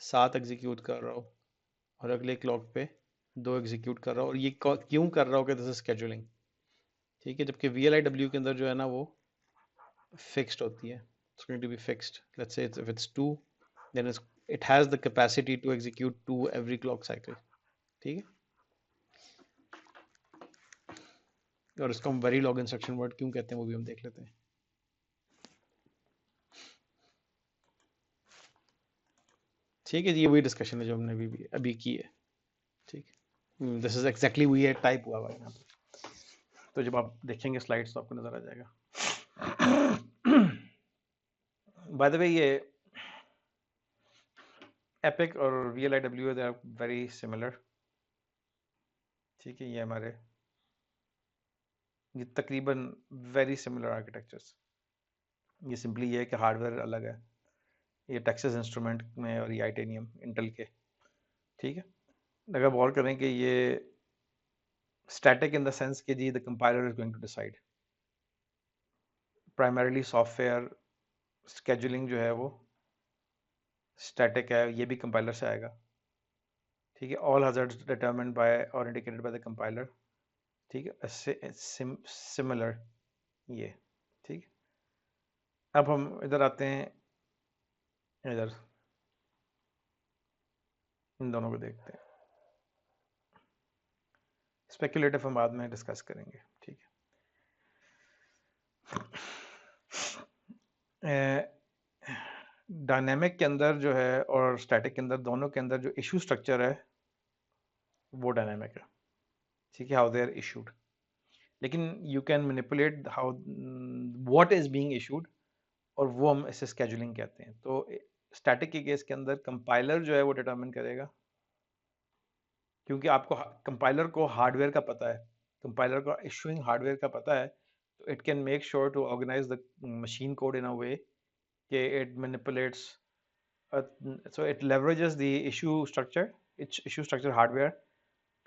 7 एग्जीक्यूट कर रहा हो, और अगले क्लॉक पे 2 एग्जीक्यूट कर रहा हो, और ये क्यों कर रहा हो कि दिस इज स्केड्यूलिंग, ठीक है। जबकि VLIW के अंदर जो है ना वो फिक्स्ड होती है, it's going to be fixed. Let's say if it's 2, then it has the capacity to execute 2 every clock cycle, ठीक है। और इसको हम वेरी लॉग इंस्ट्रक्शन वर्ड क्यों कहते हैं वो भी हम देख लेते हैं। ठीक है जी, ये वही डिस्कशन है जो हमने अभी की है, ठीक है। दिस इज एग्जैक्टली वही है, टाइप हुआ हुआ है यहाँ पे, तो जब आप देखेंगे स्लाइड्स तो आपको नजर आ जाएगा। बाय द वे ये एपिक और VLIW they are very similar, ठीक है। ये हमारे ये तकरीबन वेरी सिमिलर आर्किटेक्चर्स, ये सिंपली ये है कि हार्डवेयर अलग है, ये टेक्सास इंस्ट्रूमेंट में और ये टाइटेनियम इंटेल के, ठीक है। अगर गौर करें कि ये स्टैटिक इन द सेंस कि जी the compiler is going to decide, primarily software scheduling जो है वो स्टैटिक है, ये भी कंपाइलर से आएगा, ठीक है। ऑल हजार्ड्स डिटरमिन्ड बाय और इंडिकेटेड बाय द कंपाइलर, ठीक है। सिमिलर ये, ठीक। अब हम इधर आते हैं, इधर इन दोनों को देखते हैं। स्पेकुलेटिव हम बाद में डिस्कस करेंगे, ठीक है। डायनेमिक के अंदर जो है और स्टैटिक के अंदर, दोनों के अंदर जो इशू स्ट्रक्चर है वो डायनेमिक है, ठीक है, हाउ दे आर इशूड। लेकिन you can manipulate how what is being issued, और वो हम इसे स्केजुलिंग कहते हैं। तो स्टैटिक के केस के अंदर कंपाइलर जो है वो डिटरमिन करेगा, क्योंकि आपको कंपाइलर को हार्डवेयर का पता है, कंपाइलर को इशूइंग हार्डवेयर का पता है, तो it can make sure to organise the machine code in a way कि it manipulates, so it leverages the issue structure hardware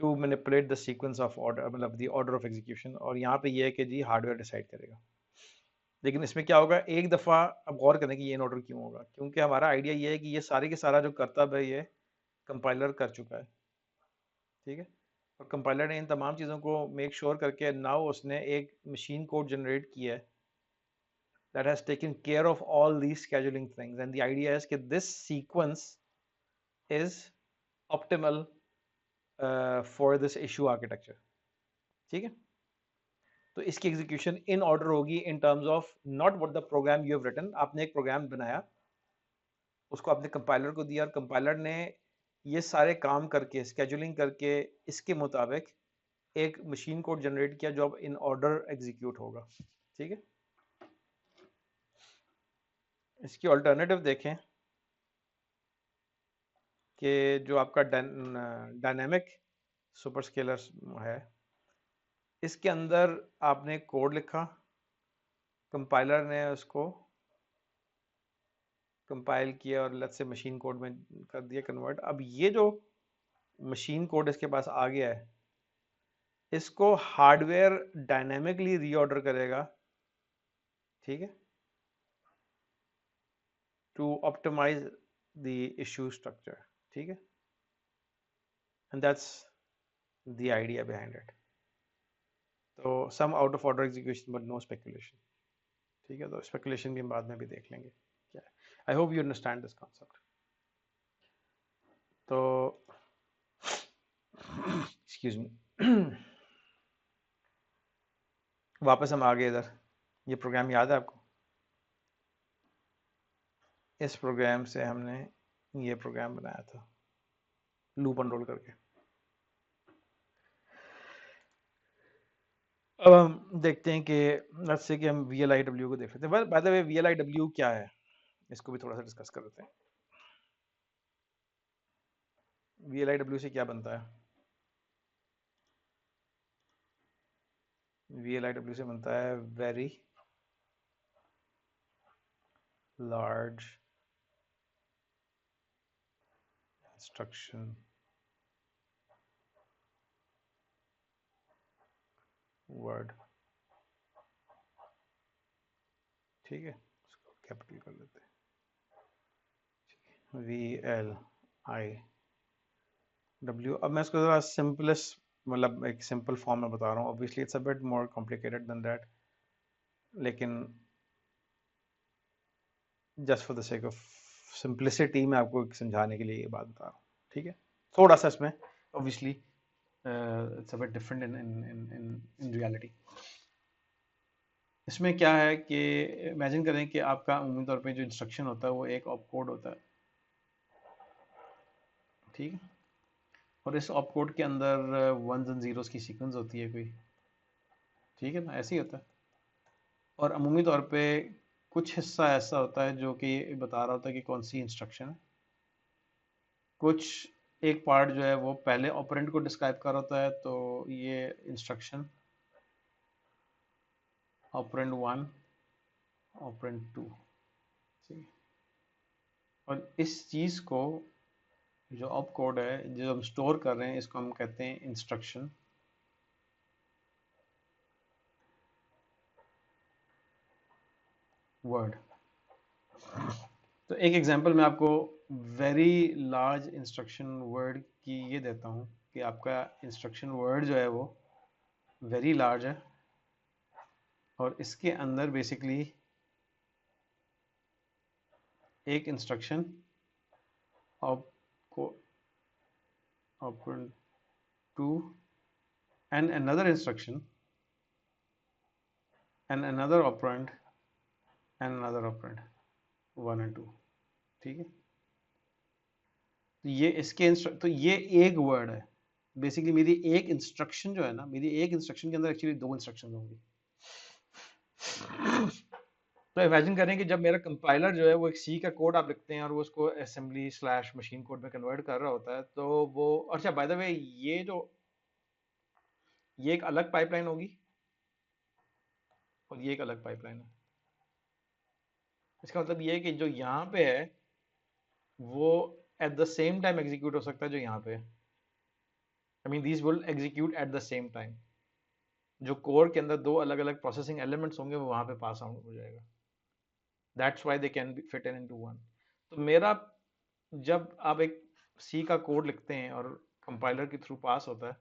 to manipulate the sequence of order, मतलब the order of execution। और यहाँ पे ये है कि जी hardware decide करेगा। लेकिन इसमें क्या होगा, एक दफ़ा अब गौर करें कि ये इन ऑर्डर क्यों होगा, क्योंकि हमारा आइडिया ये है कि ये सारे के सारा जो करतब है ये कंपाइलर कर चुका है, ठीक है। और कंपाइलर ने इन तमाम चीज़ों को मेक श्योर करके नाउ उसने एक मशीन कोड जनरेट किया है that has taken care of all these scheduling things, and the idea is that this sequence is optimal for this issue architecture, ठीक है। तो इसकी एग्जीक्यूशन इन ऑर्डर होगी in terms of not what the program you have written. आपने एक programme बनाया, उसको आपने कंपाइलर को दिया, और कंपाइलर ने ये सारे काम करके स्केजुलिंग करके इसके मुताबिक एक मशीन कोड जनरेट किया जो अब इन ऑर्डर एग्जीक्यूट होगा, ठीक है। इसकी ऑल्टरनेटिव देखें कि जो आपका डायनेमिक सुपरस्केलर है, इसके अंदर आपने कोड लिखा, कंपाइलर ने उसको कंपाइल किया और लेट्स से मशीन कोड में कर दिया कन्वर्ट। अब ये जो मशीन कोड इसके पास आ गया है, इसको हार्डवेयर डायनेमिकली रीऑर्डर करेगा, ठीक है, to optimise the issue structure, ठीक है। And that's the idea behind it. तो some out of order execution but no speculation, ठीक है। तो स्पेकुलेशन भी हम बाद में भी देख लेंगे क्या है। आई hope you understand this concept. तो एक्सक्यूज मी, वापस हम आ गए इधर। ये प्रोग्राम याद है आपको? इस प्रोग्राम से हमने ये प्रोग्राम बनाया था लूप अनरोल करके। अब हम देखते हैं कि लेट्स से कि हम VLIW को देख लेते हैं। बाय द वे VLIW क्या है, इसको भी थोड़ा सा डिस्कस कर लेते हैं। VLIW से क्या बनता है? VLIW से बनता है वेरी लार्ज इंस्ट्रक्शन वर्ड, ठीक है, इसको कैपिटल कर लेते हैं, VLIW। अब मैं इसको ज़रा सिंपलेस्ट, मतलब एक सिंपल फॉर्म में बता रहा हूँ, obviously it's a bit more complicated than that, लेकिन just for the sake of simplicity मैं आपको समझाने के लिए ये बात बता रहा हूँ, ठीक है। थोड़ा सा इसमें obviously it's a bit different in reality. इसमें क्या है कि इमेजिन करें कि आपका उम्मी तौर पे जो इंस्ट्रक्शन होता है वो एक ऑप कोड होता है, ठीक है, और इस ऑप कोड के अंदर वंस एंड जीरोस की सीक्वेंस होती है कोई, ठीक है ना, ऐसे ही होता है। और अमूमी तौर पे कुछ हिस्सा ऐसा होता है जो कि बता रहा होता है कि कौन सी इंस्ट्रक्शन है, कुछ एक पार्ट जो है वो पहले ऑपरेंड को डिस्क्राइब कर होता है, तो ये इंस्ट्रक्शन ऑपरेंड 1, ऑपरेंड 2, ठीक है। और इस चीज़ को, जो ऑप कोड है जो हम स्टोर कर रहे हैं, इसको हम कहते हैं इंस्ट्रक्शन वर्ड। तो एक एग्जांपल मैं आपको वेरी लार्ज इंस्ट्रक्शन वर्ड की ये देता हूँ कि आपका इंस्ट्रक्शन वर्ड जो है वो वेरी लार्ज है, और इसके अंदर बेसिकली एक इंस्ट्रक्शन ऑप को operand 2 and another instruction and another operand and another operand 1 and 2, ठीक है। तो ये इसके तो ये एक वर्ड है बेसिकली। मेरी एक इंस्ट्रक्शन जो है ना, मेरी एक इंस्ट्रक्शन के अंदर एक्चुअली दो इंस्ट्रक्शन होंगी। तो इमेजिन करें कि जब मेरा कंपाइलर जो है वो एक सी का कोड आप लिखते हैं और वो उसको असेंबली स्लैश मशीन कोड में कन्वर्ट कर रहा होता है, तो वो, अच्छा बाय द वे, ये एक अलग पाइपलाइन होगी और ये एक अलग पाइपलाइन है। इसका मतलब ये है कि जो यहाँ पे है वो eight the same time execute हो सकता है जो यहाँ पे है। I mean these will execute eight the same time. जो कोर के अंदर दो अलग अलग प्रोसेसिंग एलिमेंट्स होंगे वो वहाँ पे पास आउट हो जाएगा। That's why they can fit in into one. तो मेरा, जब आप एक सी का कोड लिखते हैं और कंपाइलर के थ्रू पास होता है,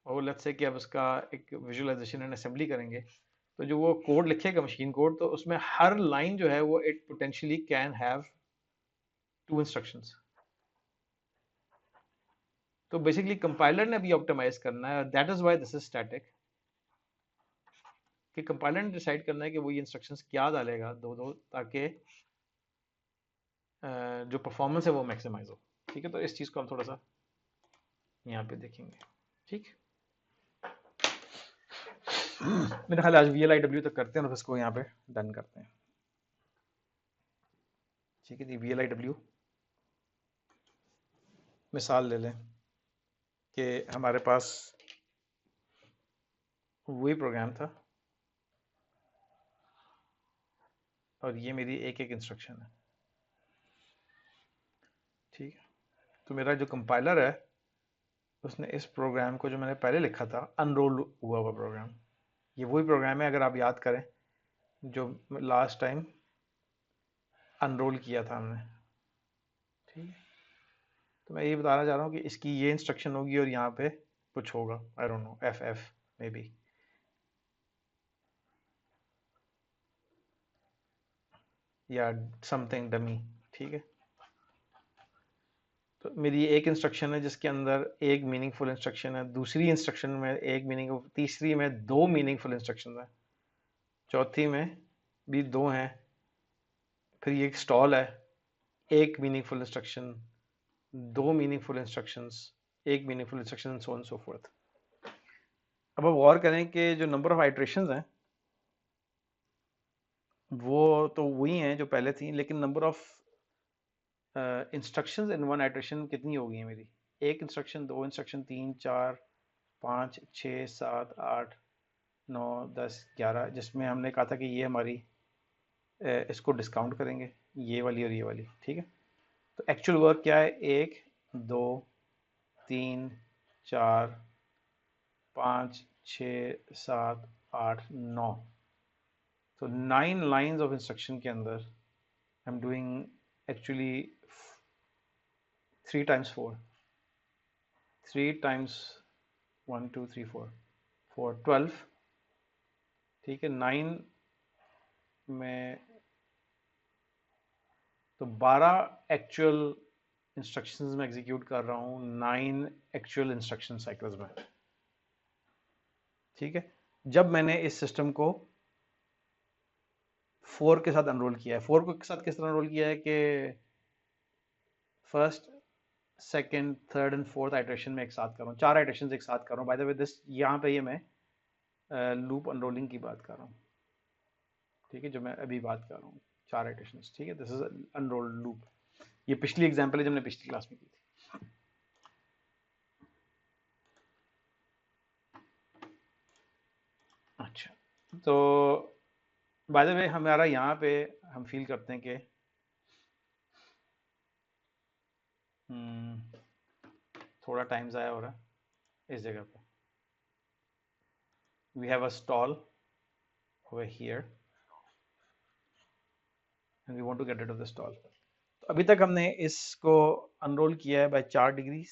और लेट्स से कि अब उसका एक विजुअलाइजेशन एंड असेंबली करेंगे, तो जो वो कोड लिखेगा मशीन कोड, तो उसमें हर लाइन जो है वो it potentially can have two instructions. तो बेसिकली कंपाइलर ने भी ऑप्टिमाइज करना है, that is why this is static, कि कंपाइलर ने डिसाइड करना है कि वो ये इंस्ट्रक्शंस क्या डालेगा दो दो, ताकि जो परफॉर्मेंस है वो मैक्सिमाइज हो, ठीक है। तो इस चीज़ को हम थोड़ा सा यहाँ पे देखेंगे, ठीक। मेरा ख्याल आज VLIW तक करते हैं और इसको यहाँ पे डन करते हैं, ठीक है जी। VLIW मिसाल ले लें कि हमारे पास वही प्रोग्राम था और ये मेरी एक एक इंस्ट्रक्शन है, ठीक है। तो मेरा जो कंपाइलर है उसने इस प्रोग्राम को, जो मैंने पहले लिखा था अनरोल हुआ हुआ प्रोग्राम, ये वही प्रोग्राम है, अगर आप याद करें, जो लास्ट टाइम अनरोल किया था हमने, ठीक है। तो मैं ये बताना चाह रहा हूँ कि इसकी ये इंस्ट्रक्शन होगी और यहाँ पे कुछ होगा, I don't know, FF may be, या समथिंग डमी, ठीक है। तो मेरी एक इंस्ट्रक्शन है जिसके अंदर एक मीनिंगफुल इंस्ट्रक्शन है, दूसरी इंस्ट्रक्शन में एक मीनिंग, तीसरी में दो मीनिंगफुल इंस्ट्रक्शन है, चौथी में भी दो हैं, फिर ये एक स्टॉल है, एक मीनिंगफुल इंस्ट्रक्शन, दो मीनिंगफुल इंस्ट्रक्शंस, एक meaningful instruction, so on so fourth. अब आप गौर करें कि जो नंबर ऑफ आइट्रेशंस हैं वो तो वही हैं जो पहले थी, लेकिन number of instructions in one iteration कितनी हो गई है मेरी? एक इंस्ट्रक्शन, दो इंस्ट्रक्शन, तीन, चार, पाँच, छः, सात, आठ, 9, 10, 11, जिसमें हमने कहा था कि ये हमारी इसको डिस्काउंट करेंगे, ये वाली और ये वाली, ठीक है। तो एक्चुअल वर्क क्या है, 1 2 3 4 5 6 7 8 9, तो 9 लाइन्स ऑफ इंस्ट्रक्शन के अंदर I am doing actually 3 times 4, 3 times 1 2 3 4 12, ठीक है। 9 में तो 12 एक्चुअल इंस्ट्रक्शंस में एग्जीक्यूट कर रहा हूँ 9 एक्चुअल इंस्ट्रक्शन साइकिल्स में, ठीक है। जब मैंने इस सिस्टम को 4 के साथ अनरोल किया है, 4 को के साथ किस तरह अनरोल किया है कि first second third and fourth iteration में एक साथ कर रहा हूँ, 4 आइटरेशन एक साथ कर रहा हूँ। बाय द वे दिस यहाँ पे ये मैं लूप अनरोलिंग की बात कर रहा हूँ, ठीक है, जो मैं अभी बात कर रहा हूँ 4 आइटरेशन, ठीक है। This is unrolled loop. ये पिछली एग्जाम्पल है जो हमने पिछली क्लास में की थी। अच्छा, तो बाय द वे हमारा यहाँ पे हम फील करते हैं कि थोड़ा टाइम ज़ाया हो रहा है इस जगह पे। We have a stall over here and we want to get rid of the stall. तो अभी तक हमने इसको अनरोल किया है बाय 4 डिग्रीज,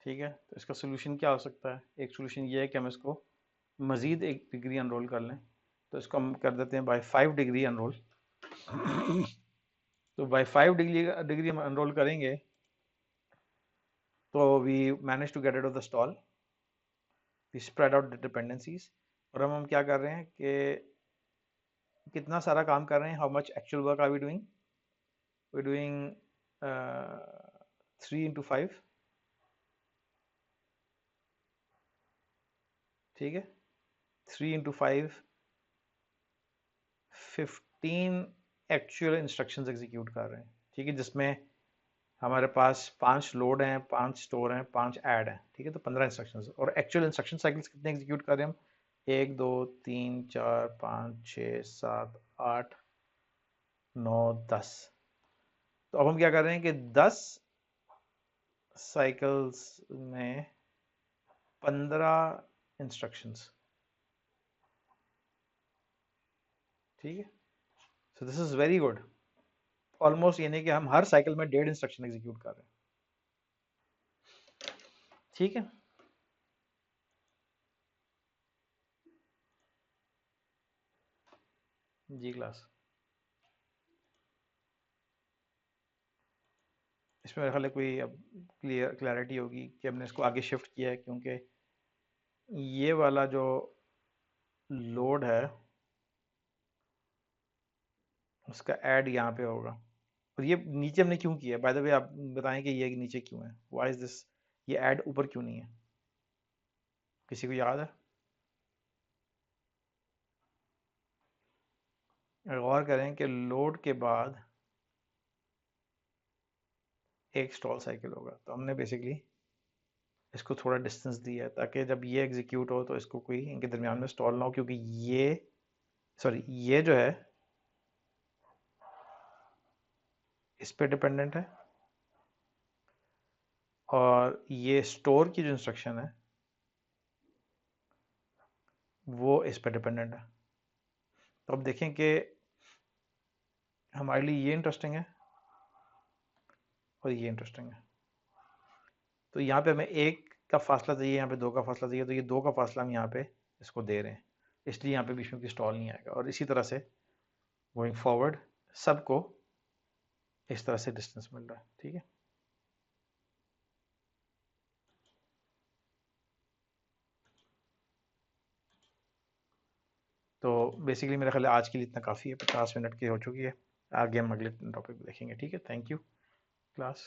ठीक है। तो इसका सोल्यूशन क्या हो सकता है, एक सोल्यूशन ये है कि हम इसको मज़ीद 1 डिग्री अनरोल कर लें, तो इसको हम कर देते हैं बाय 5 डिग्री अनरोल। तो बाय 5 डिग्री हम अनरोल करेंगे तो we manage to get rid of the stall, we spread out the dependencies. और हम क्या कर रहे हैं कि कितना सारा काम कर रहे हैं, how much actual work are we doing, we doing 3 into 5, ठीक है। 3 into 5 15 एक्चुअल इंस्ट्रक्शंस एग्जीक्यूट कर रहे हैं, ठीक है, जिसमें हमारे पास 5 लोड हैं, 5 स्टोर हैं, 5 ऐड हैं, ठीक है। तो 15 इंस्ट्रक्शंस। और एक्चुअल इंस्ट्रक्शन साइकिल्स कितने एग्जीक्यूट कर रहे हैं हम, 1 2 3 4 5 6 7 8 9 10। तो अब हम क्या कर रहे हैं कि 10 साइकिल्स में 15 इंस्ट्रक्शंस, ठीक है। So this is very good. Almost यानी कि हम हर साइकिल में 1.5 इंस्ट्रक्शन एग्जीक्यूट कर रहे हैं, ठीक है। जी क्लास, इसमें मेरे ख्याल है कोई अब क्लैरिटी होगी कि हमने इसको आगे शिफ्ट किया है, क्योंकि ये वाला जो लोड है उसका ऐड यहाँ पे होगा। और ये नीचे हमने क्यों किया, बाय द वे आप बताएं कि ये नीचे क्यों है, व्हाई इज दिस, ये ऐड ऊपर क्यों नहीं है, किसी को याद है? गौर करें कि लोड के बाद एक स्टॉल साइकिल होगा, तो हमने बेसिकली इसको थोड़ा डिस्टेंस दिया है ताकि जब ये एग्जीक्यूट हो तो इसको कोई इनके दरमियान में स्टॉल ना हो, क्योंकि ये जो है इस पे डिपेंडेंट है और ये स्टोर की जो इंस्ट्रक्शन है वो इस पे डिपेंडेंट है। तो अब देखें कि हमारे लिए ये इंटरेस्टिंग है और ये इंटरेस्टिंग है। तो यहाँ पे हमें 1 का फासला चाहिए, यहाँ पे 2 का फासला चाहिए, तो ये 2 का फासला हम यहाँ पे इसको दे रहे हैं, इसलिए यहाँ पे बीच में कोई स्टॉल नहीं आएगा। और इसी तरह से गोइंग फॉरवर्ड सबको इस तरह से डिस्टेंस मिल रहा है, ठीक है। तो बेसिकली मेरा ख्याल है आज के लिए इतना काफ़ी है, 50 मिनट की हो चुकी है। आगे हम अगले टॉपिक देखेंगे, ठीक है। Thank you class.